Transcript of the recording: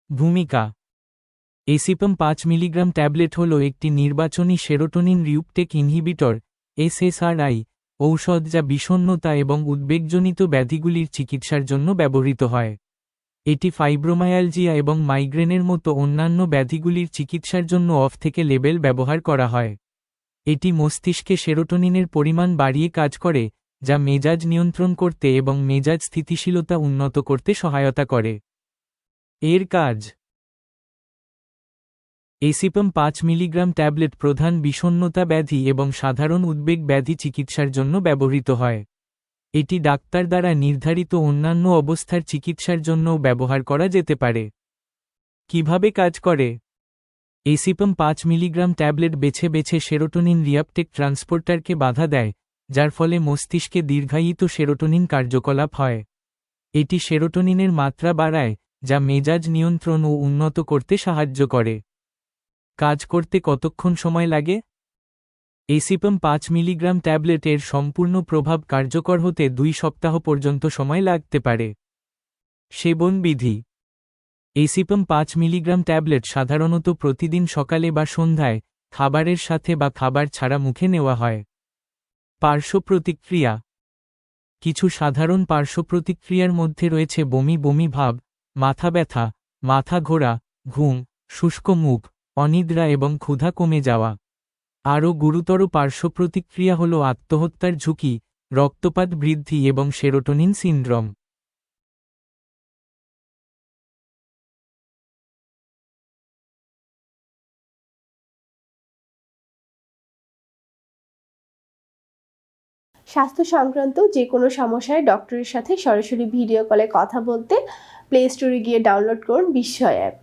ভূমিকা। এসিপাম 5 milligram tablet হল একটি নির্বাচনী সেরোটোনিন রিউপটেক ইনহিবিটর এসএসআরআই ঔষধ যা বিষণ্ণতা এবং উদ্বেগজনিত ব্যাধিগুলির চিকিৎসার জন্য ব্যবহৃত হয়। এটি ফাইব্রোমায়ালজিয়া এবং মাইগ্রেনের মতো অন্যান্য ব্যাধিগুলির চিকিৎসার জন্য অফ থেকে লেবেল ব্যবহার করা হয়। এটি মস্তিষ্কে সেরোটোনিনের পরিমাণ বাড়িয়ে কাজ করে, যা মেজাজ নিয়ন্ত্রণ করতে এবং মেজাজ স্থিতিশীলতা উন্নত করতে সহায়তা করে। এর কাজ। এসিপাম 5 মিলিগ্রাম ট্যাবলেট প্রধান বিষণ্ণতা ব্যাধি এবং সাধারণ উদ্বেগ ব্যাধি চিকিৎসার জন্য ব্যবহৃত হয়। এটি ডাক্তার দ্বারা নির্ধারিত অন্যান্য অবস্থার চিকিৎসার জন্যও ব্যবহার করা যেতে পারে। কিভাবে কাজ করে? এসিপাম 5 মিলিগ্রাম ট্যাবলেট বেছে বেছে সেরোটোনিন রিআপটেক ট্রান্সপোর্টারকে বাধা দেয়, যার ফলে মস্তিষ্কে দীর্ঘায়িত সেরোটোনিন কার্যকলাপ হয়। এটি সেরোটোনিনের মাত্রা বাড়ায়, যা মেজাজ নিয়ন্ত্রণ ও উন্নত করতে সাহায্য করে। কাজ করতে কতক্ষণ সময় লাগে? এসিপাম 5 মিলিগ্রাম ট্যাবলেট এর সম্পূর্ণ প্রভাব কার্যকর হতে 2 সপ্তাহ পর্যন্ত সময় লাগতে পারে। সেবন বিধি। এসিপাম 5 মিলিগ্রাম ট্যাবলেট সাধারণত প্রতিদিন সকালে বা সন্ধ্যায়, খাবারের সাথে বা খাবার ছাড়া মুখে নেওয়া হয়। পার্শ্ব প্রতিক্রিয়া। কিছু সাধারণ পার্শ্ব প্রতিক্রিয়ার মধ্যে রয়েছে বমি বমি ভাব, মাথা ব্যথা, মাথা ঘোরা, ঘুম, শুষ্ক মুখ, অনিদ্রা এবং ক্ষুধা কমে যাওয়া। আরও গুরুতর পার্শ্ব প্রতিক্রিয়া হল আত্মহত্যার ঝুঁকি, রক্তপাত বৃদ্ধি এবং সেরোটোনিন সিনড্রোম। স্বাস্থ্য সংক্রান্ত যে কোনো সমস্যায় ডক্টরের সাথে সরাসরি ভিডিও কলে কথা বলতে প্লে স্টোরে গিয়ে ডাউনলোড করুন বিস্ময় অ্যাপ।